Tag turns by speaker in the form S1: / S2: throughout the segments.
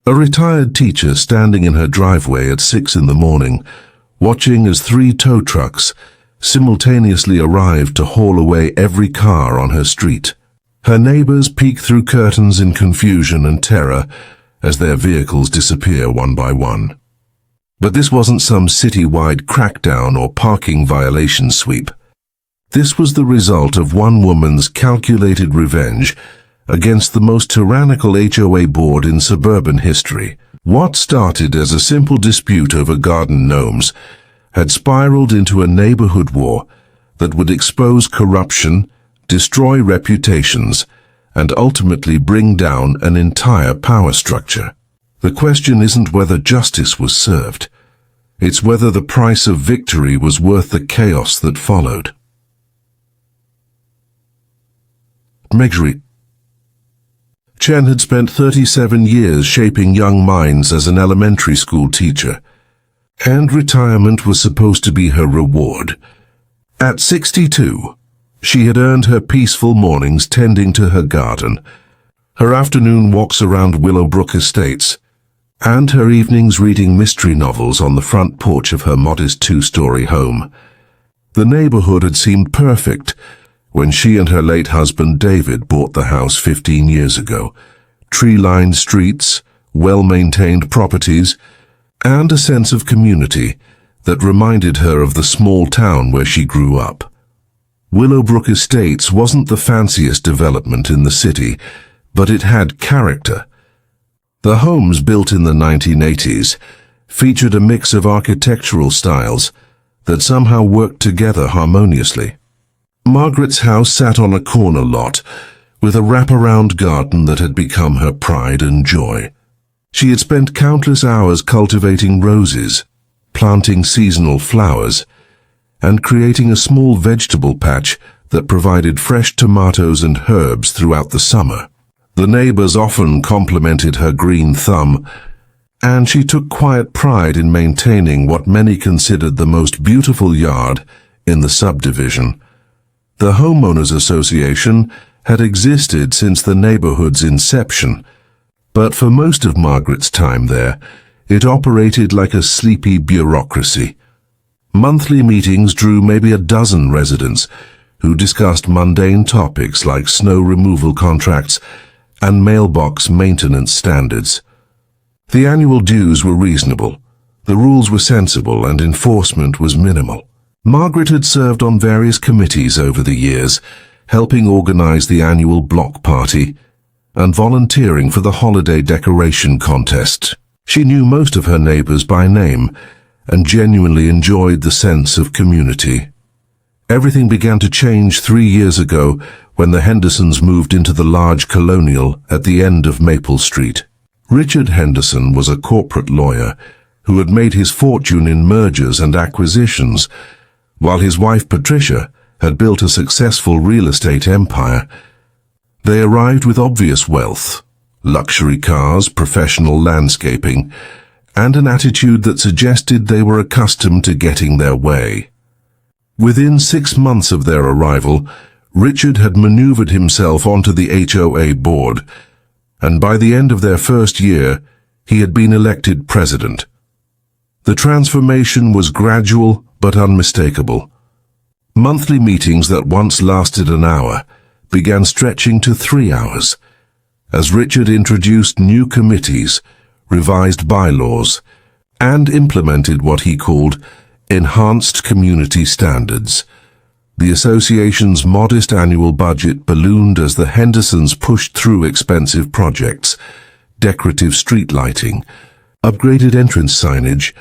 S1: A retired teacher standing in her driveway at 6 in the morning, watching as 3 tow trucks simultaneously arrived to haul away every car on her street. Her neighbors peek through curtains in confusion and terror as their vehicles disappear one by one. But this wasn't some city-wide crackdown or parking violation sweep. This was the result of one woman's calculated revenge against the most tyrannical HOA board in suburban history. What started as a simple dispute over garden gnomes had spiraled into a neighborhood war that would expose corruption, destroy reputations, and ultimately bring down an entire power structure. The question isn't whether justice was served. It's whether the price of victory was worth the chaos that followed. Marguerite. Chen had spent 37 years shaping young minds as an elementary school teacher, and retirement was supposed to be her reward. At 62, she had earned her peaceful mornings tending to her garden, her afternoon walks around Willowbrook Estates, and her evenings reading mystery novels on the front porch of her modest 2-story home. The neighborhood had seemed perfect when she and her late husband David bought the house 15 years ago. Tree-lined streets, well-maintained properties, and a sense of community that reminded her of the small town where she grew up. Willowbrook Estates wasn't the fanciest development in the city, but it had character. The homes built in the 1980s featured a mix of architectural styles that somehow worked together harmoniously. Margaret's house sat on a corner lot with a wraparound garden that had become her pride and joy. She had spent countless hours cultivating roses, planting seasonal flowers, and creating a small vegetable patch that provided fresh tomatoes and herbs throughout the summer. The neighbors often complimented her green thumb, and she took quiet pride in maintaining what many considered the most beautiful yard in the subdivision. The Homeowners Association had existed since the neighborhood's inception, but for most of Margaret's time there, it operated like a sleepy bureaucracy. Monthly meetings drew maybe a dozen residents who discussed mundane topics like snow removal contracts and mailbox maintenance standards. The annual dues were reasonable, the rules were sensible, and enforcement was minimal. Margaret had served on various committees over the years, helping organize the annual block party and volunteering for the holiday decoration contest. She knew most of her neighbors by name and genuinely enjoyed the sense of community. Everything began to change 3 years ago when the Hendersons moved into the large colonial at the end of Maple Street. Richard Henderson was a corporate lawyer who had made his fortune in mergers and acquisitions, while his wife Patricia had built a successful real estate empire. They arrived with obvious wealth, luxury cars, professional landscaping, and an attitude that suggested they were accustomed to getting their way. Within 6 months of their arrival, Richard had maneuvered himself onto the HOA board, and by the end of their first year, he had been elected president. The transformation was gradual but unmistakable. Monthly meetings that once lasted an hour began stretching to 3 hours, as Richard introduced new committees, revised bylaws, and implemented what he called enhanced community standards. The association's modest annual budget ballooned as the Hendersons pushed through expensive projects, decorative street lighting, upgraded entrance signage,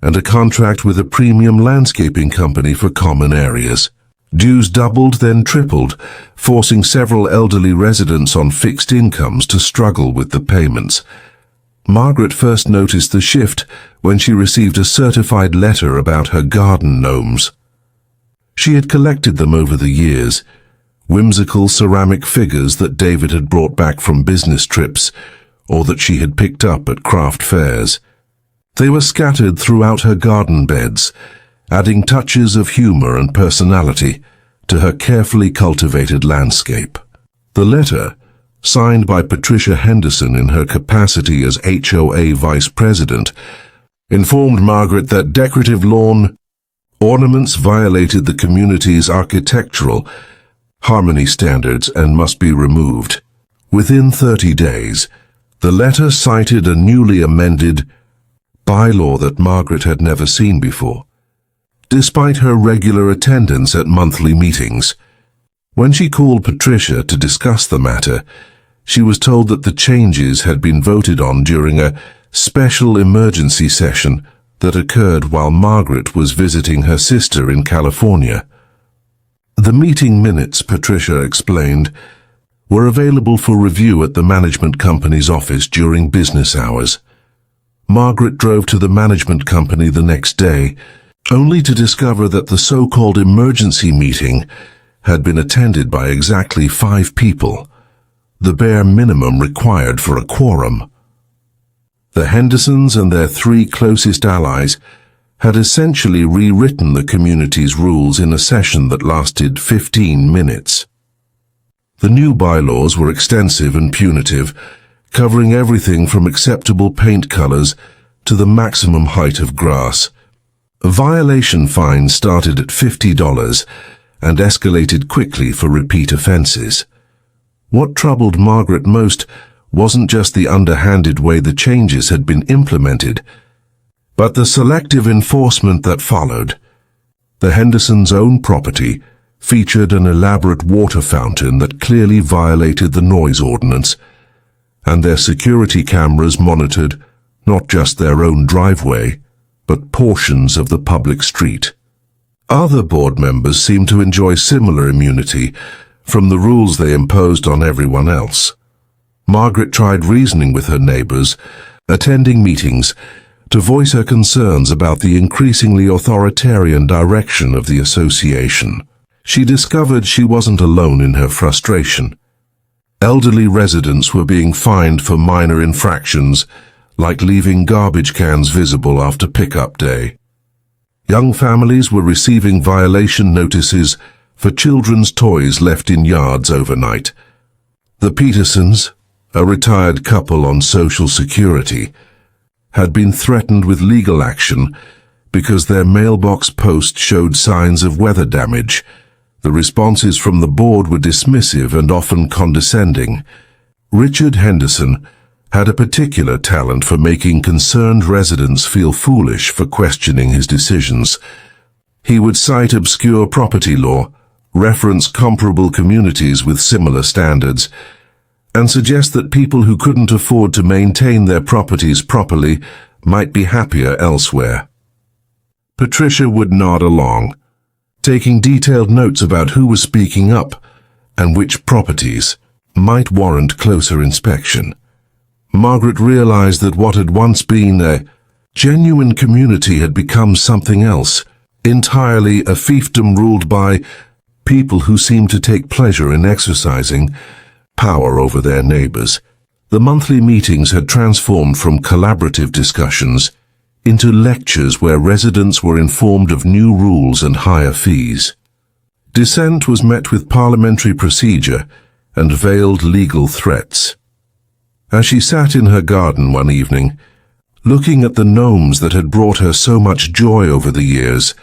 S1: and a contract with a premium landscaping company for common areas. Dues doubled, then tripled, forcing several elderly residents on fixed incomes to struggle with the payments. Margaret first noticed the shift when she received a certified letter about her garden gnomes. She had collected them over the years, whimsical ceramic figures that David had brought back from business trips or that she had picked up at craft fairs. They were scattered throughout her garden beds, adding touches of humor and personality to her carefully cultivated landscape. The letter, signed by Patricia Henderson in her capacity as HOA Vice President, informed Margaret that decorative lawn ornaments violated the community's architectural harmony standards and must be removed. Within 30 days, the letter cited a newly amended bylaw that Margaret had never seen before, despite her regular attendance at monthly meetings. When she called Patricia to discuss the matter, she was told that the changes had been voted on during a special emergency session that occurred while Margaret was visiting her sister in California. The meeting minutes, Patricia explained, were available for review at the management company's office during business hours. Margaret drove to the management company the next day, only to discover that the so-called emergency meeting had been attended by exactly 5 people, the bare minimum required for a quorum. The Hendersons and their 3 closest allies had essentially rewritten the community's rules in a session that lasted 15 minutes. The new bylaws were extensive and punitive, covering everything from acceptable paint colors to the maximum height of grass. Violation fines started at $50 and escalated quickly for repeat offenses. What troubled Margaret most wasn't just the underhanded way the changes had been implemented, but the selective enforcement that followed. The Hendersons' own property featured an elaborate water fountain that clearly violated the noise ordinance, and their security cameras monitored not just their own driveway, but portions of the public street. Other board members seemed to enjoy similar immunity from the rules they imposed on everyone else. Margaret tried reasoning with her neighbors, attending meetings, to voice her concerns about the increasingly authoritarian direction of the association. She discovered she wasn't alone in her frustration. Elderly residents were being fined for minor infractions, like leaving garbage cans visible after pickup day. Young families were receiving violation notices for children's toys left in yards overnight. The Petersons, a retired couple on Social Security, had been threatened with legal action because their mailbox post showed signs of weather damage. The responses from the board were dismissive and often condescending. Richard Henderson had a particular talent for making concerned residents feel foolish for questioning his decisions. He would cite obscure property law, reference comparable communities with similar standards, and suggest that people who couldn't afford to maintain their properties properly might be happier elsewhere. Patricia would nod along, taking detailed notes about who was speaking up and which properties might warrant closer inspection. Margaret realized that what had once been a genuine community had become something else, entirely a fiefdom ruled by people who seemed to take pleasure in exercising power over their neighbors. The monthly meetings had transformed from collaborative discussions into lectures where residents were informed of new rules and higher fees. Dissent was met with parliamentary procedure and veiled legal threats. As she sat in her garden one evening, looking at the gnomes that had brought her so much joy over the years,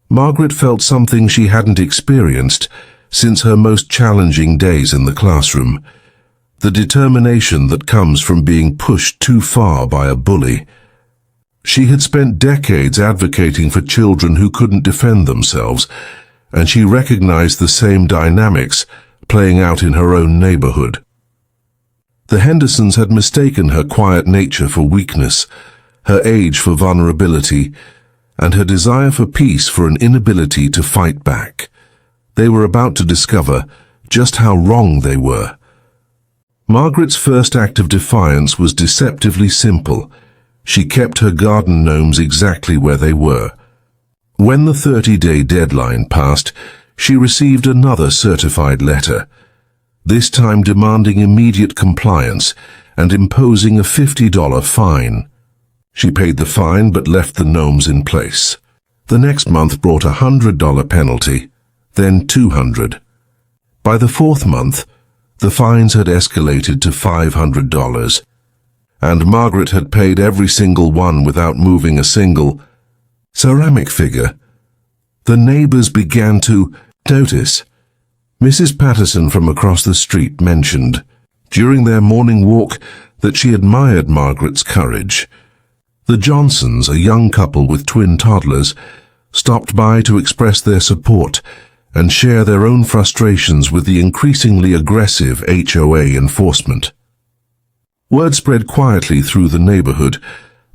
S1: Margaret felt something she hadn't experienced since her most challenging days in the classroom: the determination that comes from being pushed too far by a bully. She had spent decades advocating for children who couldn't defend themselves, and she recognized the same dynamics playing out in her own neighborhood. The Hendersons had mistaken her quiet nature for weakness, her age for vulnerability, and her desire for peace for an inability to fight back. They were about to discover just how wrong they were. Margaret's first act of defiance was deceptively simple. She kept her garden gnomes exactly where they were. When the 30-day deadline passed, she received another certified letter, this time demanding immediate compliance and imposing a $50 fine. She paid the fine but left the gnomes in place. The next month brought a $100 penalty, then $200. By the 4th month, The fines had escalated to $500, and Margaret had paid every single one without moving a single ceramic figure. The neighbors began to notice. Mrs. Patterson from across the street mentioned, during their morning walk, that she admired Margaret's courage. The Johnsons, a young couple with twin toddlers, stopped by to express their support and share their own frustrations with the increasingly aggressive HOA enforcement. Word spread quietly through the neighborhood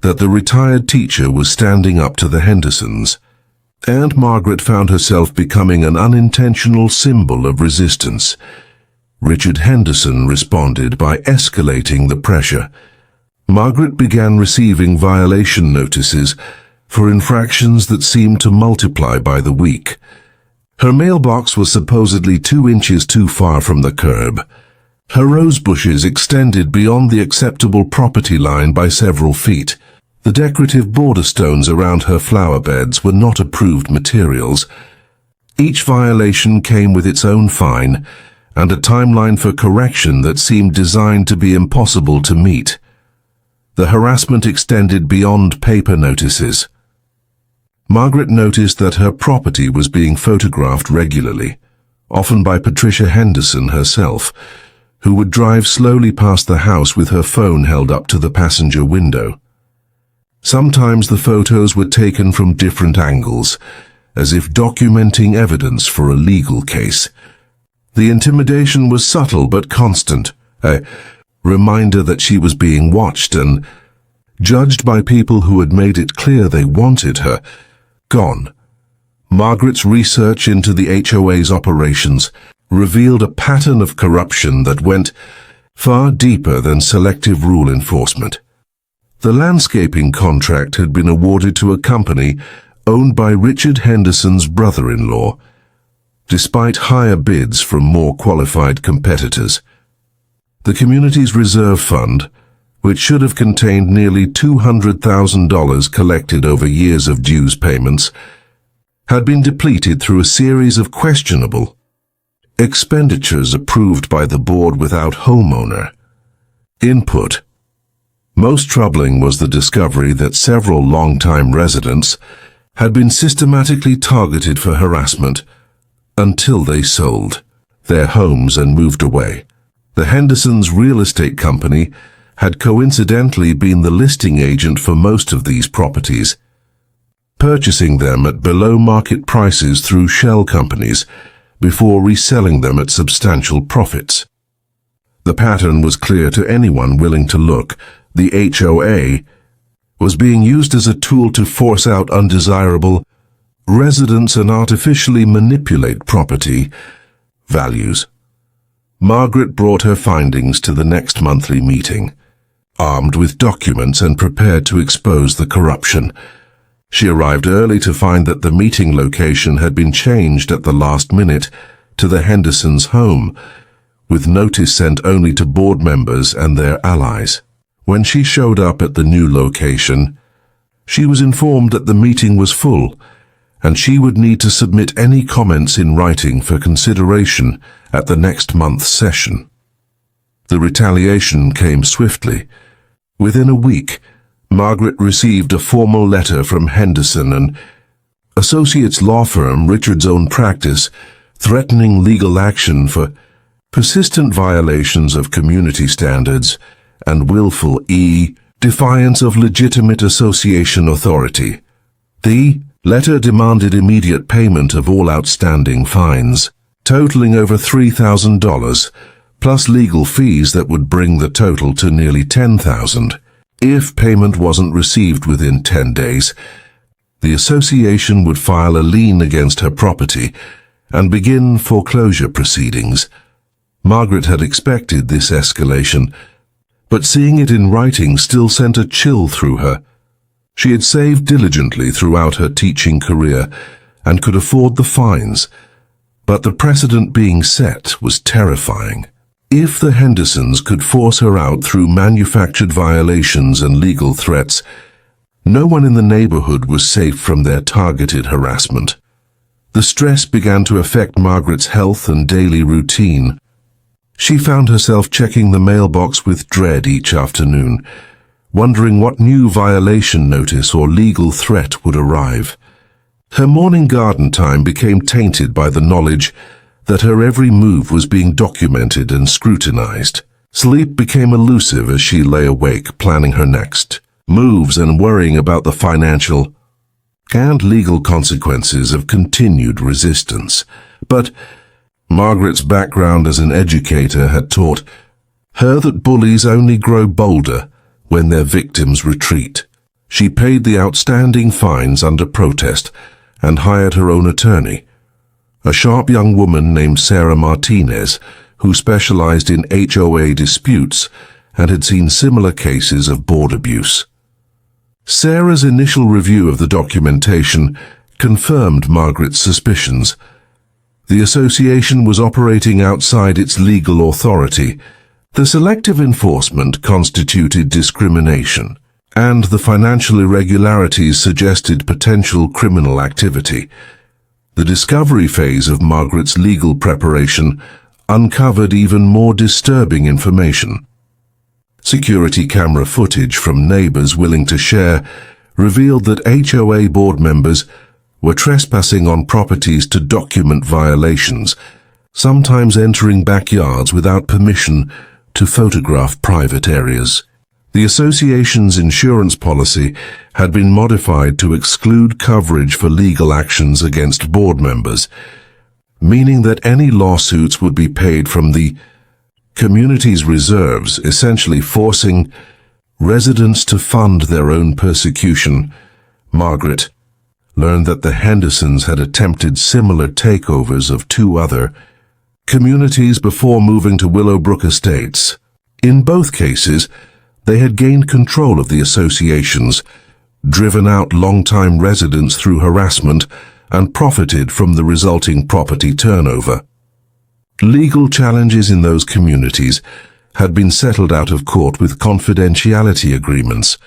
S1: that the retired teacher was standing up to the Hendersons, and Margaret found herself becoming an unintentional symbol of resistance. Richard Henderson responded by escalating the pressure. Margaret began receiving violation notices for infractions that seemed to multiply by the week. Her mailbox was supposedly 2 inches too far from the curb. Her rose bushes extended beyond the acceptable property line by several feet. The decorative border stones around her flower beds were not approved materials. Each violation came with its own fine and a timeline for correction that seemed designed to be impossible to meet. The harassment extended beyond paper notices. Margaret noticed that her property was being photographed regularly, often by Patricia Henderson herself, who would drive slowly past the house with her phone held up to the passenger window. Sometimes the photos were taken from different angles, as if documenting evidence for a legal case. The intimidation was subtle but constant, a reminder that she was being watched and judged by people who had made it clear they wanted her gone. Margaret's research into the HOA's operations revealed a pattern of corruption that went far deeper than selective rule enforcement. The landscaping contract had been awarded to a company owned by Richard Henderson's brother-in-law, despite higher bids from more qualified competitors. The community's reserve fund, which should have contained nearly $200,000 collected over years of dues payments, had been depleted through a series of questionable expenditures approved by the board without homeowner input. Most troubling was the discovery that several long-time residents had been systematically targeted for harassment until they sold their homes and moved away. The Hendersons' real estate company had coincidentally been the listing agent for most of these properties, purchasing them at below-market prices through shell companies before reselling them at substantial profits. The pattern was clear to anyone willing to look. The HOA was being used as a tool to force out undesirable residents and artificially manipulate property values. Margaret brought her findings to the next monthly meeting, armed with documents and prepared to expose the corruption. She arrived early to find that the meeting location had been changed at the last minute to the Hendersons' home, with notice sent only to board members and their allies. When she showed up at the new location, she was informed that the meeting was full, and she would need to submit any comments in writing for consideration at the next month's session. The retaliation came swiftly. Within a week, Margaret received a formal letter from Henderson and Associates law firm Richard's own practice, threatening legal action for persistent violations of community standards and willful defiance of legitimate association authority. The letter demanded immediate payment of all outstanding fines, totaling over $3,000, plus legal fees that would bring the total to nearly $10,000. If payment wasn't received within 10 days, the association would file a lien against her property and begin foreclosure proceedings. Margaret had expected this escalation, but seeing it in writing still sent a chill through her. She had saved diligently throughout her teaching career and could afford the fines, but the precedent being set was terrifying. If the Hendersons could force her out through manufactured violations and legal threats, no one in the neighborhood was safe from their targeted harassment. The stress began to affect Margaret's health and daily routine. She found herself checking the mailbox with dread each afternoon, wondering what new violation notice or legal threat would arrive. Her morning garden time became tainted by the knowledge that her every move was being documented and scrutinized. Sleep became elusive as she lay awake, planning her next moves and worrying about the financial and legal consequences of continued resistance. But Margaret's background as an educator had taught her that bullies only grow bolder when their victims retreat. She paid the outstanding fines under protest and hired her own attorney, a sharp young woman named Sarah Martinez, who specialized in HOA disputes and had seen similar cases of board abuse. Sarah's initial review of the documentation confirmed Margaret's suspicions. The association was operating outside its legal authority. The selective enforcement constituted discrimination, and the financial irregularities suggested potential criminal activity. The discovery phase of Margaret's legal preparation uncovered even more disturbing information. Security camera footage from neighbors willing to share revealed that HOA board members were trespassing on properties to document violations, sometimes entering backyards without permission to photograph private areas. The association's insurance policy had been modified to exclude coverage for legal actions against board members, meaning that any lawsuits would be paid from the community's reserves, essentially forcing residents to fund their own persecution. Margaret learned that the Hendersons had attempted similar takeovers of two other communities before moving to Willowbrook Estates. In both cases, they had gained control of the associations, driven out longtime residents through harassment, and profited from the resulting property turnover. Legal challenges in those communities had been settled out of court with confidentiality agreements,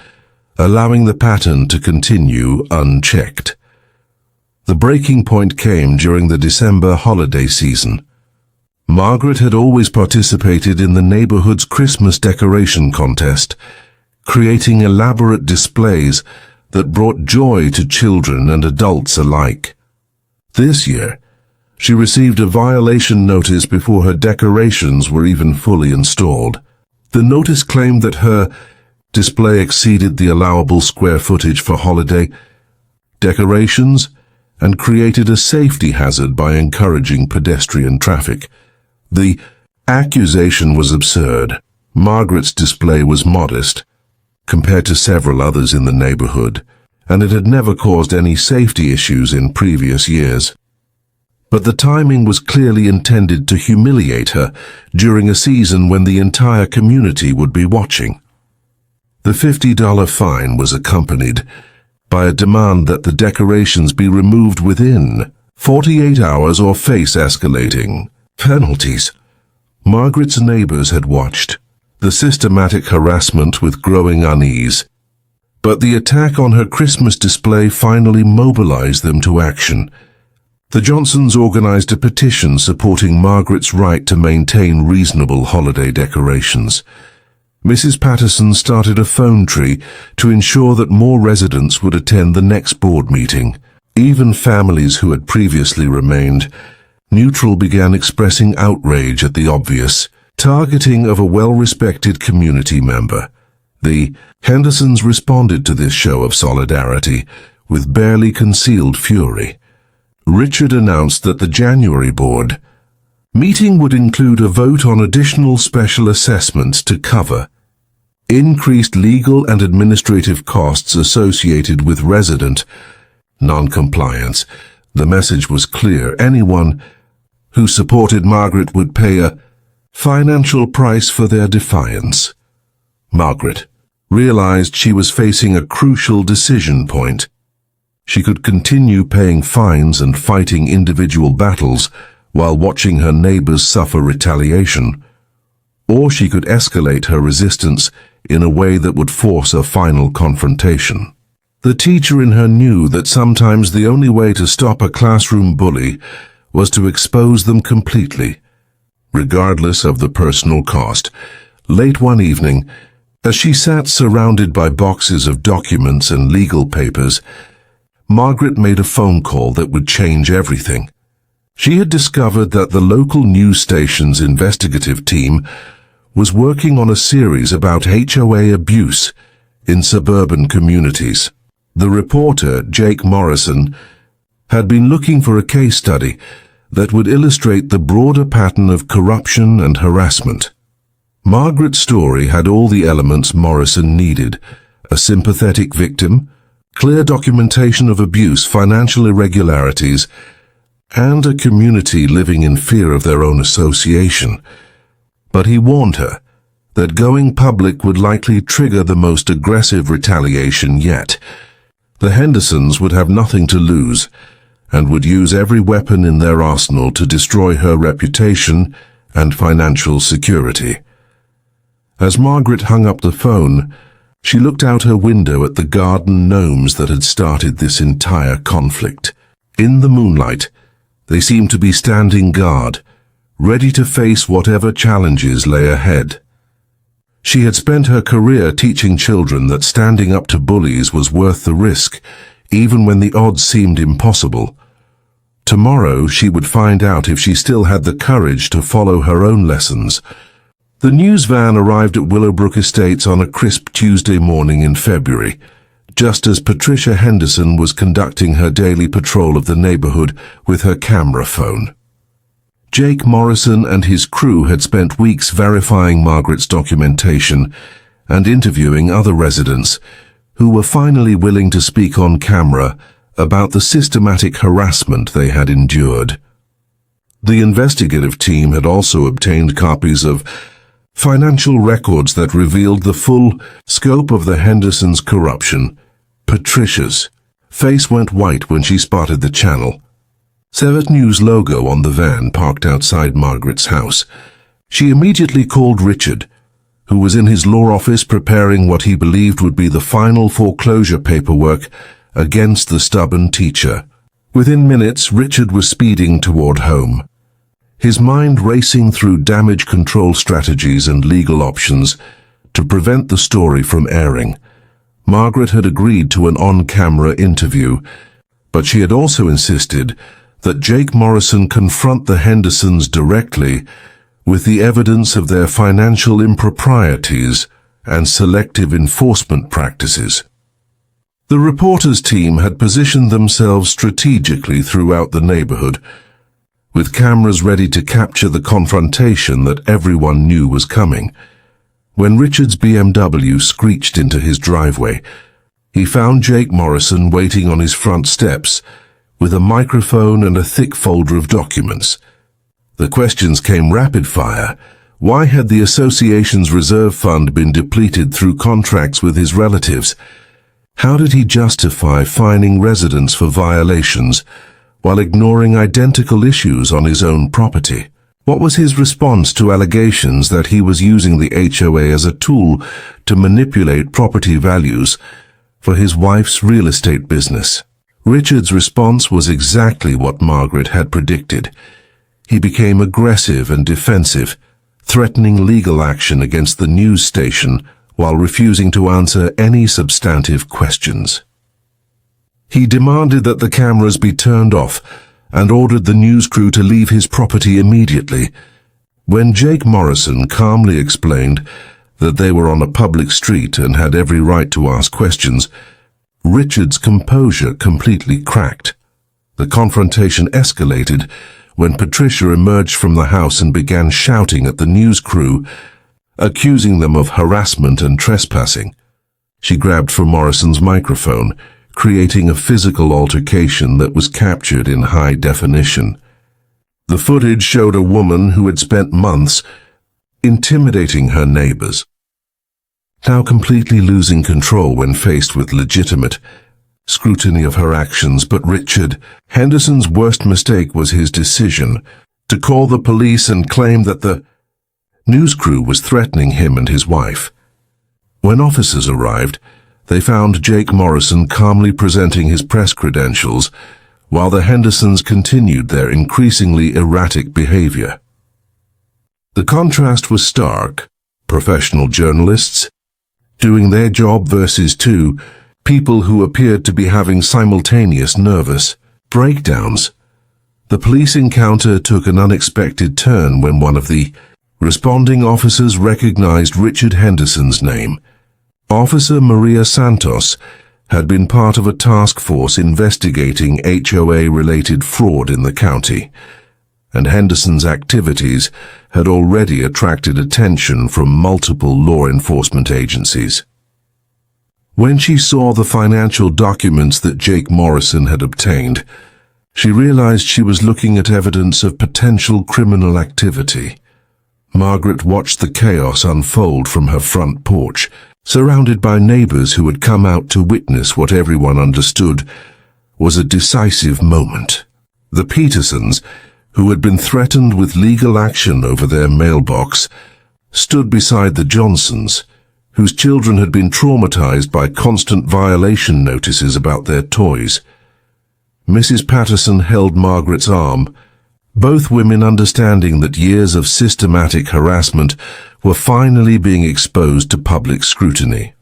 S1: allowing the pattern to continue unchecked. The breaking point came during the December holiday season. Margaret had always participated in the neighborhood's Christmas decoration contest, creating elaborate displays that brought joy to children and adults alike. This year, she received a violation notice before her decorations were even fully installed. The notice claimed that her display exceeded the allowable square footage for holiday decorations and created a safety hazard by encouraging pedestrian traffic. The accusation was absurd. Margaret's display was modest compared to several others in the neighborhood, and it had never caused any safety issues in previous years. But the timing was clearly intended to humiliate her during a season when the entire community would be watching. The $50 fine was accompanied by a demand that the decorations be removed within 48 hours or face escalating penalties. Margaret's neighbors had watched the systematic harassment with growing unease, but the attack on her Christmas display finally mobilized them to action. The Johnsons organized a petition supporting Margaret's right to maintain reasonable holiday decorations. Mrs. Patterson started a phone tree to ensure that more residents would attend the next board meeting. Even families who had previously remained neutral began expressing outrage at the obvious targeting of a well-respected community member. The Hendersons responded to this show of solidarity with barely concealed fury. Richard announced that the January board meeting would include a vote on additional special assessments to cover increased legal and administrative costs associated with resident non-compliance. The message was clear. Anyone who supported Margaret would pay a financial price for their defiance. Margaret realized she was facing a crucial decision point. She could continue paying fines and fighting individual battles while watching her neighbors suffer retaliation, or she could escalate her resistance in a way that would force a final confrontation. The teacher in her knew that sometimes the only way to stop a classroom bully was to expose them completely. regardless of the personal cost. Late one evening, as she sat surrounded by boxes of documents and legal papers, Margaret made a phone call that would change everything. She had discovered that the local news station's investigative team was working on a series about HOA abuse in suburban communities. The reporter, Jake Morrison, had been looking for a case study that would illustrate the broader pattern of corruption and harassment. Margaret's story had all the elements Morrison needed: a sympathetic victim, clear documentation of abuse, financial irregularities, and a community living in fear of their own association. But he warned her that going public would likely trigger the most aggressive retaliation yet. The Hendersons would have nothing to lose and would use every weapon in their arsenal to destroy her reputation and financial security. As Margaret hung up the phone, she looked out her window at the garden gnomes that had started this entire conflict. In the moonlight, they seemed to be standing guard, ready to face whatever challenges lay ahead. She had spent her career teaching children that standing up to bullies was worth the risk, even when the odds seemed impossible. Tomorrow she would find out if she still had the courage to follow her own lessons. The news van arrived at Willowbrook Estates on a crisp Tuesday morning in February, just as Patricia Henderson was conducting her daily patrol of the neighborhood with her camera phone. Jake Morrison and his crew had spent weeks verifying Margaret's documentation and interviewing other residents who were finally willing to speak on camera about the systematic harassment they had endured. The investigative team had also obtained copies of financial records that revealed the full scope of the Hendersons' corruption. Patricia's face went white when she spotted the Channel 7 News logo on the van parked outside Margaret's house. She immediately called Richard, who was in his law office preparing what he believed would be the final foreclosure paperwork against the stubborn teacher. Within minutes, Richard was speeding toward home, his mind racing through damage control strategies and legal options to prevent the story from airing. Margaret had agreed to an on-camera interview, but she had also insisted that Jake Morrison confront the Hendersons directly with the evidence of their financial improprieties and selective enforcement practices. The reporters' team had positioned themselves strategically throughout the neighborhood, with cameras ready to capture the confrontation that everyone knew was coming. When Richard's BMW screeched into his driveway, he found Jake Morrison waiting on his front steps with a microphone and a thick folder of documents. The questions came rapid fire. Why had the association's reserve fund been depleted through contracts with his relatives? How did he justify fining residents for violations while ignoring identical issues on his own property? What was his response to allegations that he was using the HOA as a tool to manipulate property values for his wife's real estate business? Richard's response was exactly what Margaret had predicted. He became aggressive and defensive, threatening legal action against the news station while refusing to answer any substantive questions. He demanded that the cameras be turned off and ordered the news crew to leave his property immediately. When Jake Morrison calmly explained that they were on a public street and had every right to ask questions, Richard's composure completely cracked. The confrontation escalated when Patricia emerged from the house and began shouting at the news crew, accusing them of harassment and trespassing. She grabbed for Morrison's microphone, creating a physical altercation that was captured in high definition. The footage showed a woman who had spent months intimidating her neighbors, now completely losing control when faced with legitimate scrutiny of her actions. But Richard Henderson's worst mistake was his decision to call the police and claim that the news crew was threatening him and his wife. When officers arrived, they found Jake Morrison calmly presenting his press credentials, while the Hendersons continued their increasingly erratic behavior. The contrast was stark. Professional journalists doing their job versus two people who appeared to be having simultaneous nervous breakdowns. The police encounter took an unexpected turn when one of the responding officers recognized Richard Henderson's name. Officer Maria Santos had been part of a task force investigating HOA-related fraud in the county, and Henderson's activities had already attracted attention from multiple law enforcement agencies. When she saw the financial documents that Jake Morrison had obtained, she realized she was looking at evidence of potential criminal activity. Margaret watched the chaos unfold from her front porch, surrounded by neighbors who had come out to witness what everyone understood was a decisive moment. The Petersons, who had been threatened with legal action over their mailbox, stood beside the Johnsons, whose children had been traumatized by constant violation notices about their toys. Mrs. Patterson held Margaret's arm, both women understanding that years of systematic harassment were finally being exposed to public scrutiny.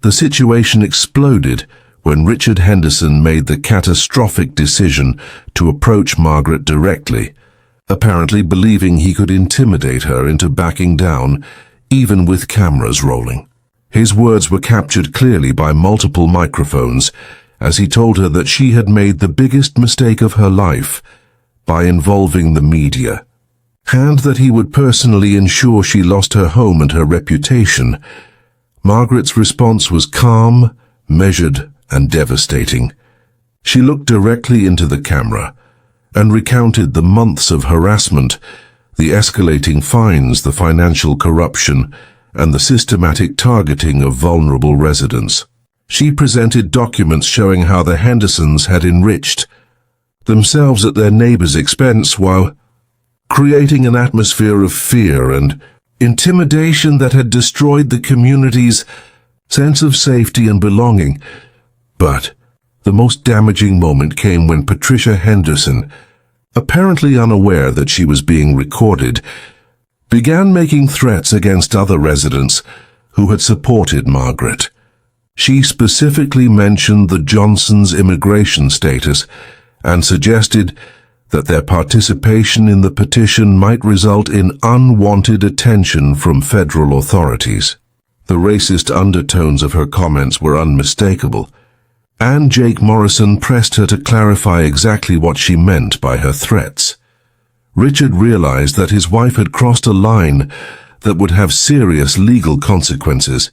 S1: The situation exploded when Richard Henderson made the catastrophic decision to approach Margaret directly, apparently believing he could intimidate her into backing down, even with cameras rolling. His words were captured clearly by multiple microphones as he told her that she had made the biggest mistake of her life by involving the media, and that he would personally ensure she lost her home and her reputation. Margaret's response was calm, measured, and devastating. She looked directly into the camera and recounted the months of harassment, the escalating fines, the financial corruption, and the systematic targeting of vulnerable residents. She presented documents showing how the Hendersons had enriched themselves at their neighbors' expense while creating an atmosphere of fear and intimidation that had destroyed the community's sense of safety and belonging. But the most damaging moment came when Patricia Henderson, apparently unaware that she was being recorded, began making threats against other residents who had supported Margaret. She specifically mentioned the Johnsons' immigration status and suggested that their participation in the petition might result in unwanted attention from federal authorities. The racist undertones of her comments were unmistakable, and Jake Morrison pressed her to clarify exactly what she meant by her threats. Richard realized that his wife had crossed a line that would have serious legal consequences,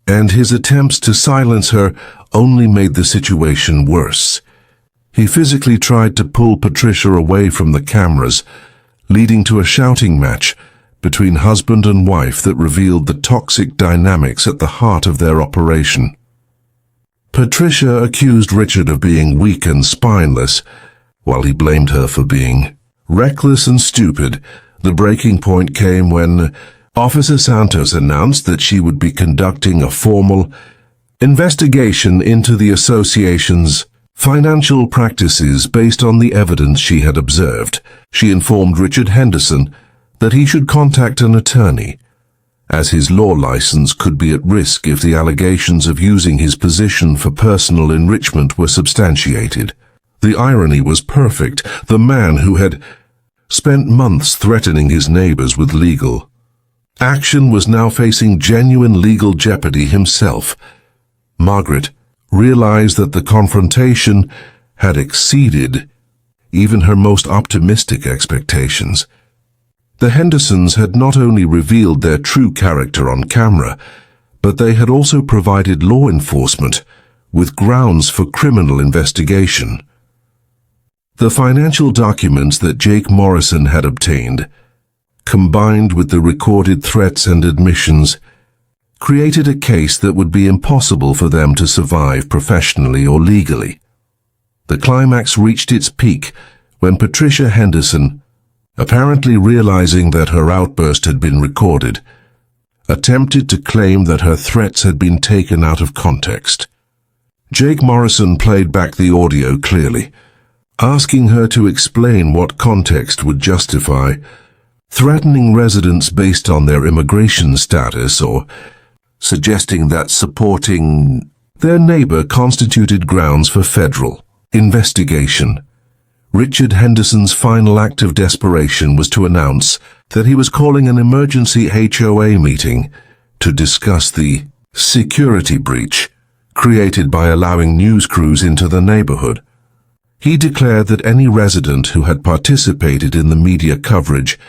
S1: and his attempts to silence her only made the situation worse. He physically tried to pull Patricia away from the cameras, leading to a shouting match between husband and wife that revealed the toxic dynamics at the heart of their operation. Patricia accused Richard of being weak and spineless, while he blamed her for being reckless and stupid. The breaking point came when Officer Santos announced that she would be conducting a formal investigation into the association's financial practices based on the evidence she had observed. She informed Richard Henderson that he should contact an attorney, as his law license could be at risk if the allegations of using his position for personal enrichment were substantiated. The irony was perfect. The man who had spent months threatening his neighbors with legal action was now facing genuine legal jeopardy himself. Margaret realized that the confrontation had exceeded even her most optimistic expectations. The Hendersons had not only revealed their true character on camera, but they had also provided law enforcement with grounds for criminal investigation. The financial documents that Jake Morrison had obtained, combined with the recorded threats and admissions, created a case that would be impossible for them to survive professionally or legally. The climax reached its peak when Patricia Henderson, apparently realizing that her outburst had been recorded, attempted to claim that her threats had been taken out of context. Jake Morrison played back the audio clearly, asking her to explain what context would justify threatening residents based on their immigration status or suggesting that supporting their neighbor constituted grounds for federal investigation. Richard Henderson's final act of desperation was to announce that he was calling an emergency HOA meeting to discuss the security breach created by allowing news crews into the neighborhood. He declared that any resident who had participated in the media coverage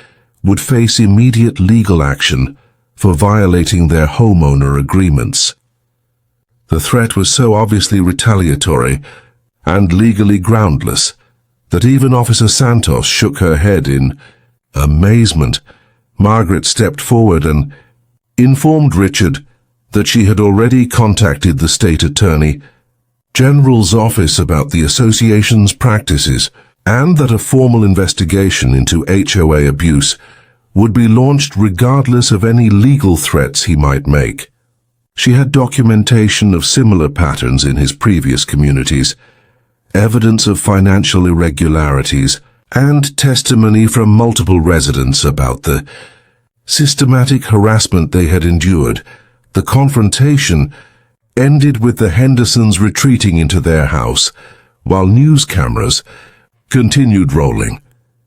S1: would face immediate legal action for violating their homeowner agreements. The threat was so obviously retaliatory and legally groundless that even Officer Santos shook her head in amazement. Margaret stepped forward and informed Richard that she had already contacted the state attorney general's office about the association's practices and that a formal investigation into HOA abuse would be launched regardless of any legal threats he might make. She had documentation of similar patterns in his previous communities, evidence of financial irregularities, and testimony from multiple residents about the systematic harassment they had endured. The confrontation ended with the Hendersons retreating into their house, while news cameras continued rolling,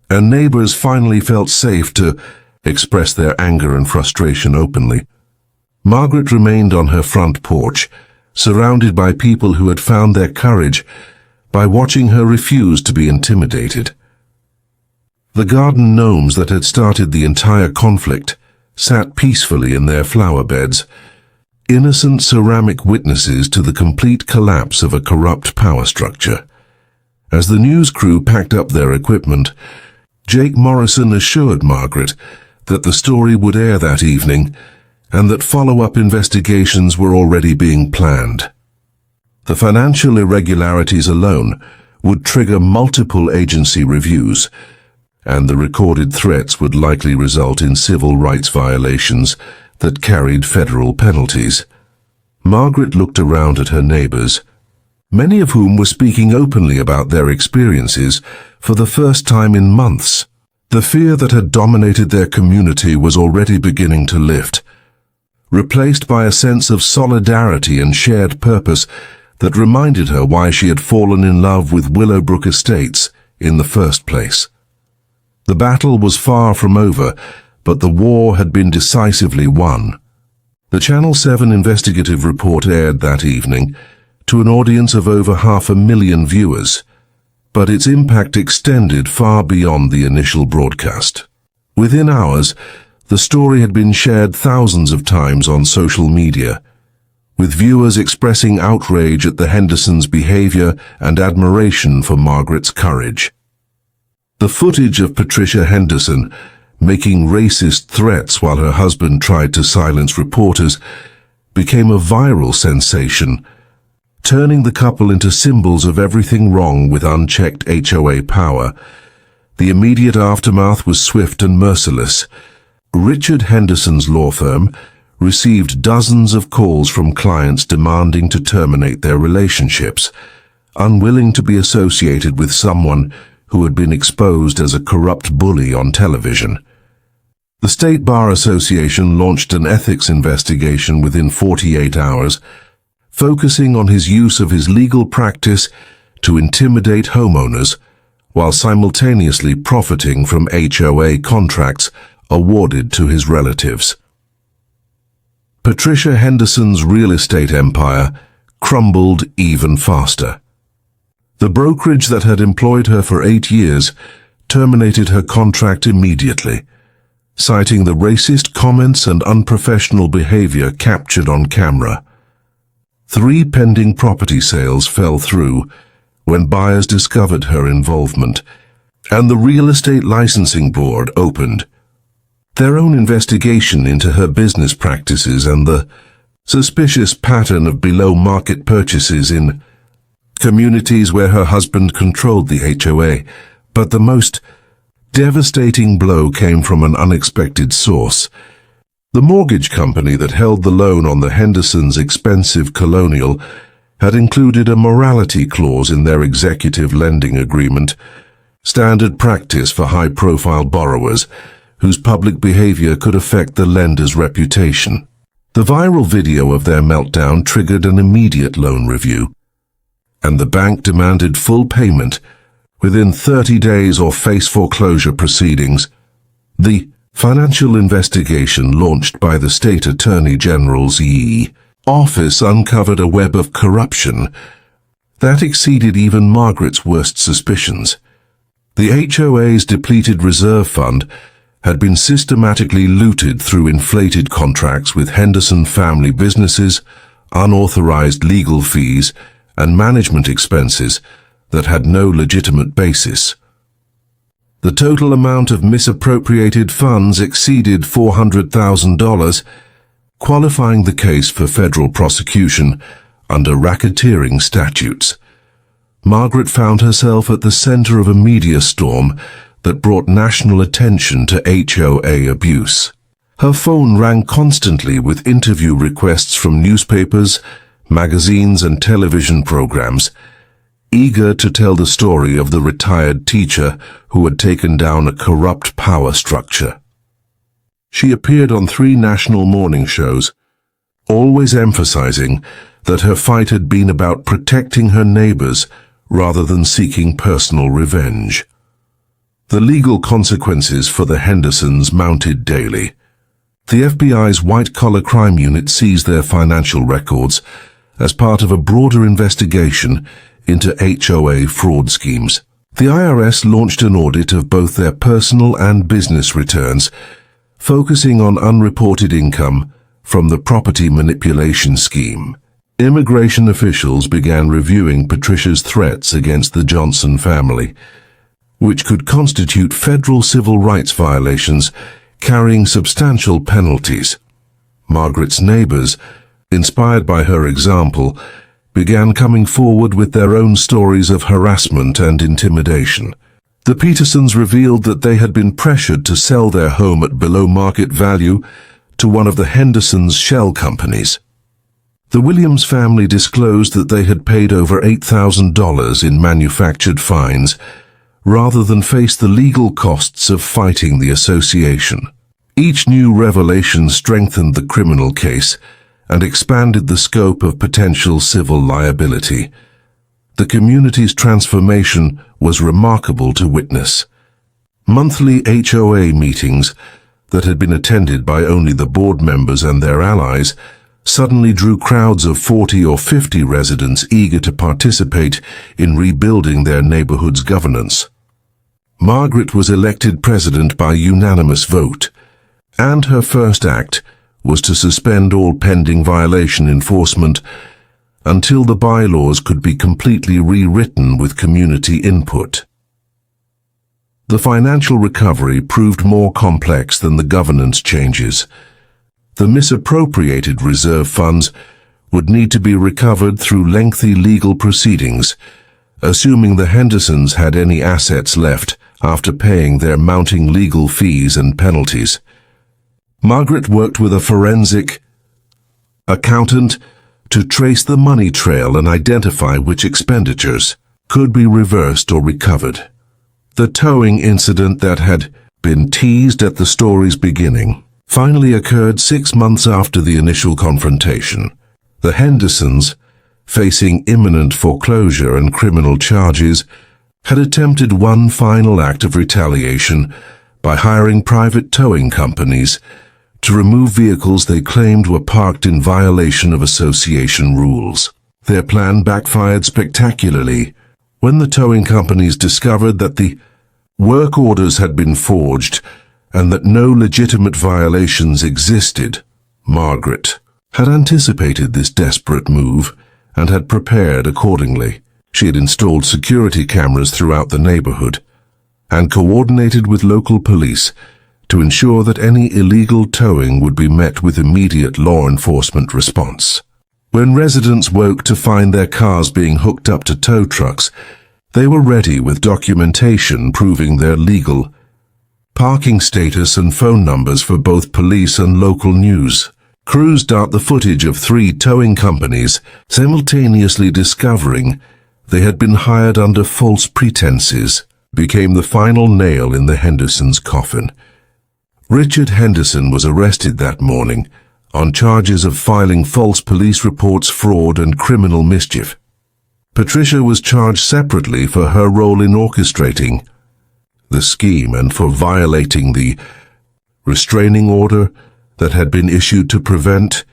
S1: and neighbors finally felt safe to express their anger and frustration openly. Margaret remained on her front porch, surrounded by people who had found their courage by watching her refuse to be intimidated. The garden gnomes that had started the entire conflict sat peacefully in their flower beds, innocent ceramic witnesses to the complete collapse of a corrupt power structure. As the news crew packed up their equipment, Jake Morrison assured Margaret that the story would air that evening and that follow-up investigations were already being planned. The financial irregularities alone would trigger multiple agency reviews, and the recorded threats would likely result in civil rights violations that carried federal penalties. Margaret looked around at her neighbors, many of whom were speaking openly about their experiences for the first time in months. The fear that had dominated their community was already beginning to lift, replaced by a sense of solidarity and shared purpose that reminded her why she had fallen in love with Willowbrook Estates in the first place. The battle was far from over, but the war had been decisively won. The Channel 7 investigative report aired that evening to an audience of over 500,000 viewers, but its impact extended far beyond the initial broadcast. Within hours, the story had been shared thousands of times on social media, with viewers expressing outrage at the Hendersons' behavior and admiration for Margaret's courage. The footage of Patricia Henderson making racist threats while her husband tried to silence reporters became a viral sensation, turning the couple into symbols of everything wrong with unchecked HOA power. The immediate aftermath was swift and merciless. Richard Henderson's law firm received dozens of calls from clients demanding to terminate their relationships, unwilling to be associated with someone who had been exposed as a corrupt bully on television. The State Bar Association launched an ethics investigation within 48 hours, focusing on his use of his legal practice to intimidate homeowners while simultaneously profiting from HOA contracts awarded to his relatives. Patricia Henderson's real estate empire crumbled even faster. The brokerage that had employed her for 8 years terminated her contract immediately, citing the racist comments and unprofessional behavior captured on camera. 3 pending property sales fell through when buyers discovered her involvement, and the Real Estate Licensing Board opened their own investigation into her business practices and the suspicious pattern of below-market purchases in communities where her husband controlled the HOA. But the most devastating blow came from an unexpected source. The mortgage company that held the loan on the Hendersons' expensive colonial had included a morality clause in their executive lending agreement, standard practice for high-profile borrowers whose public behavior could affect the lender's reputation. The viral video of their meltdown triggered an immediate loan review, and the bank demanded full payment within 30 days or face foreclosure proceedings. The financial investigation launched by the State Attorney General's office uncovered a web of corruption that exceeded even Margaret's worst suspicions. The HOA's depleted reserve fund had been systematically looted through inflated contracts with Henderson family businesses, unauthorized legal fees, and management expenses that had no legitimate basis. The total amount of misappropriated funds exceeded $400,000, qualifying the case for federal prosecution under racketeering statutes. Margaret found herself at the center of a media storm that brought national attention to HOA abuse. Her phone rang constantly with interview requests from newspapers, magazines, and television programs, eager to tell the story of the retired teacher who had taken down a corrupt power structure. She appeared on 3 national morning shows, always emphasizing that her fight had been about protecting her neighbors rather than seeking personal revenge. The legal consequences for the Hendersons mounted daily. The FBI's white-collar crime unit seized their financial records as part of a broader investigation into HOA fraud schemes. The IRS launched an audit of both their personal and business returns, focusing on unreported income from the property manipulation scheme. Immigration officials began reviewing Patricia's threats against the Johnson family, which could constitute federal civil rights violations carrying substantial penalties. Margaret's neighbors, inspired by her example, began coming forward with their own stories of harassment and intimidation. The Petersons revealed that they had been pressured to sell their home at below market value to one of the Hendersons' shell companies. The Williams family disclosed that they had paid over $8,000 in manufactured fines rather than face the legal costs of fighting the association. Each new revelation strengthened the criminal case and expanded the scope of potential civil liability. The community's transformation was remarkable to witness. Monthly HOA meetings that had been attended by only the board members and their allies suddenly drew crowds of 40 or 50 residents eager to participate in rebuilding their neighborhood's governance. Margaret was elected president by unanimous vote, and her first act was to suspend all pending violation enforcement until the bylaws could be completely rewritten with community input. The financial recovery proved more complex than the governance changes. The misappropriated reserve funds would need to be recovered through lengthy legal proceedings, assuming the Hendersons had any assets left after paying their mounting legal fees and penalties. Margaret worked with a forensic accountant to trace the money trail and identify which expenditures could be reversed or recovered. The towing incident that had been teased at the story's beginning finally occurred 6 months after the initial confrontation. The Hendersons, facing imminent foreclosure and criminal charges, had attempted one final act of retaliation by hiring private towing companies to remove vehicles they claimed were parked in violation of association rules. Their plan backfired spectacularly when the towing companies discovered that the work orders had been forged and that no legitimate violations existed. Margaret had anticipated this desperate move and had prepared accordingly. She had installed security cameras throughout the neighborhood and coordinated with local police to ensure that any illegal towing would be met with immediate law enforcement response. When residents woke to find their cars being hooked up to tow trucks, they were ready with documentation proving their legal parking status and phone numbers for both police and local news. Crews dart the footage of 3 towing companies, simultaneously discovering they had been hired under false pretenses, became the final nail in the Hendersons' coffin. Richard Henderson was arrested that morning on charges of filing false police reports, fraud, and criminal mischief. Patricia was charged separately for her role in orchestrating the scheme and for violating the restraining order that had been issued to prevent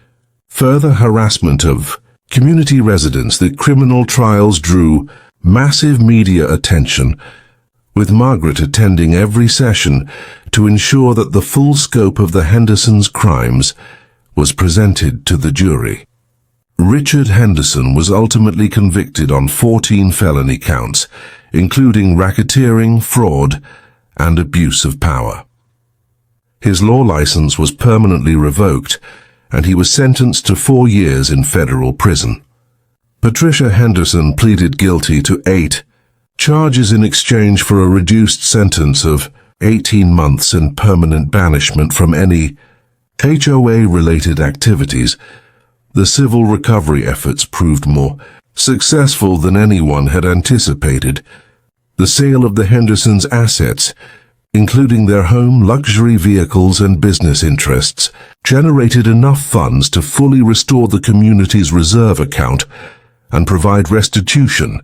S1: further harassment of community residents. The criminal trials drew massive media attention, with Margaret attending every session to ensure that the full scope of the Hendersons' crimes was presented to the jury. Richard Henderson was ultimately convicted on 14 felony counts, including racketeering, fraud, and abuse of power. His law license was permanently revoked, and he was sentenced to 4 years in federal prison. Patricia Henderson pleaded guilty to 8 charges in exchange for a reduced sentence of 18 months and permanent banishment from any HOA-related activities. The civil recovery efforts proved more successful than anyone had anticipated. The sale of the Hendersons' assets, including their home, luxury vehicles, and business interests, generated enough funds to fully restore the community's reserve account and provide restitution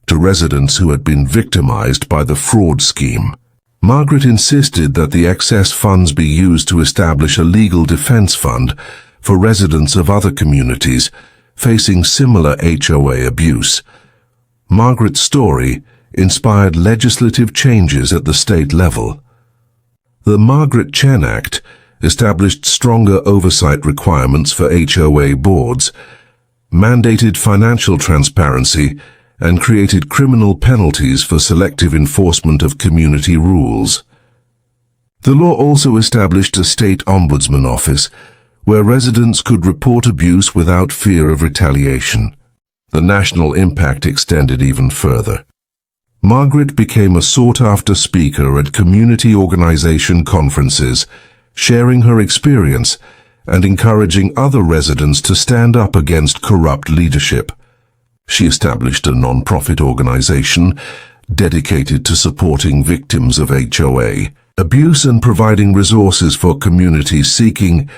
S1: to residents who had been victimized by the fraud scheme. Margaret insisted that the excess funds be used to establish a legal defense fund for residents of other communities facing similar HOA abuse. Margaret's story inspired legislative changes at the state level. The Margaret Chen Act established stronger oversight requirements for HOA boards, mandated financial transparency, and created criminal penalties for selective enforcement of community rules. The law also established a state ombudsman office where residents could report abuse without fear of retaliation. The national impact extended even further. Margaret became a sought-after speaker at community organization conferences, sharing her experience and encouraging other residents to stand up against corrupt leadership. She established a non-profit organization dedicated to supporting victims of HOA abuse and providing resources for communities seeking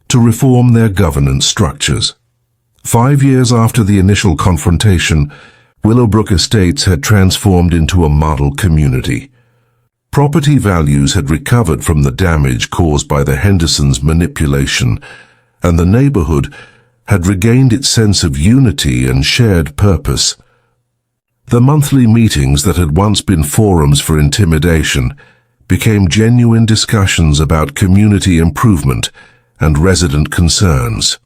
S1: to reform their governance structures. 5 years after the initial confrontation, Willowbrook Estates had transformed into a model community. Property values had recovered from the damage caused by the Hendersons' manipulation, and the neighborhood had regained its sense of unity and shared purpose. The monthly meetings that had once been forums for intimidation became genuine discussions about community improvement and resident concerns.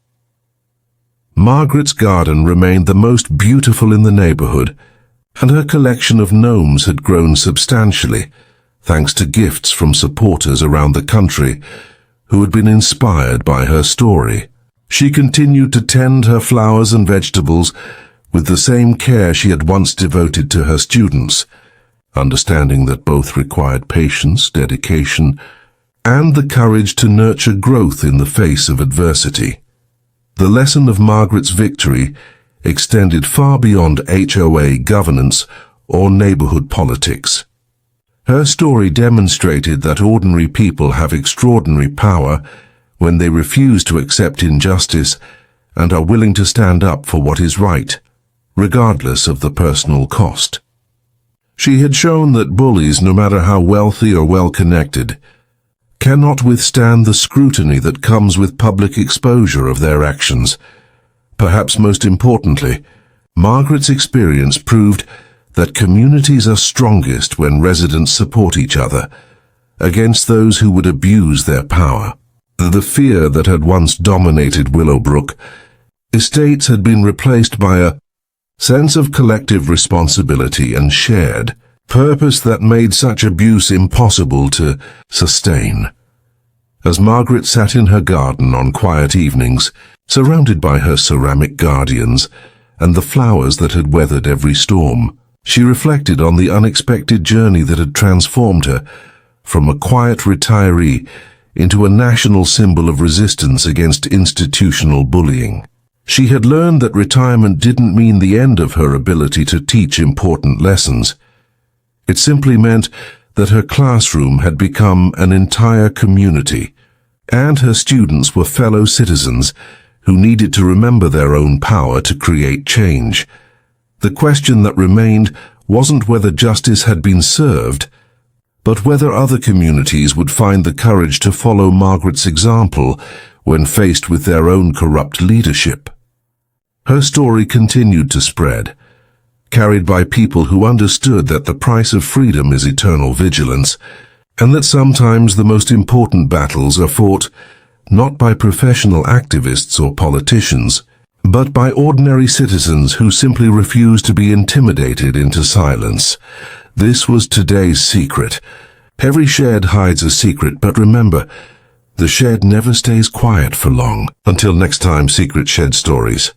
S1: Margaret's garden remained the most beautiful in the neighborhood, and her collection of gnomes had grown substantially, thanks to gifts from supporters around the country who had been inspired by her story. She continued to tend her flowers and vegetables with the same care she had once devoted to her students, understanding that both required patience, dedication, and the courage to nurture growth in the face of adversity. The lesson of Margaret's victory extended far beyond HOA governance or neighborhood politics. Her story demonstrated that ordinary people have extraordinary power when they refuse to accept injustice and are willing to stand up for what is right, regardless of the personal cost. She had shown that bullies, no matter how wealthy or well-connected, cannot withstand the scrutiny that comes with public exposure of their actions. Perhaps most importantly, Margaret's experience proved that communities are strongest when residents support each other against those who would abuse their power. The fear that had once dominated Willowbrook Estates had been replaced by a sense of collective responsibility and shared purpose that made such abuse impossible to sustain. As Margaret sat in her garden on quiet evenings, surrounded by her ceramic guardians and the flowers that had weathered every storm, she reflected on the unexpected journey that had transformed her from a quiet retiree into a national symbol of resistance against institutional bullying. She had learned that retirement didn't mean the end of her ability to teach important lessons. It simply meant that her classroom had become an entire community, and her students were fellow citizens who needed to remember their own power to create change. The question that remained wasn't whether justice had been served, but whether other communities would find the courage to follow Margaret's example when faced with their own corrupt leadership. Her story continued to spread, carried by people who understood that the price of freedom is eternal vigilance, and that sometimes the most important battles are fought not by professional activists or politicians, but by ordinary citizens who simply refuse to be intimidated into silence. This was today's secret. Every shed hides a secret, but remember, the shed never stays quiet for long. Until next time, Secret Shed Stories.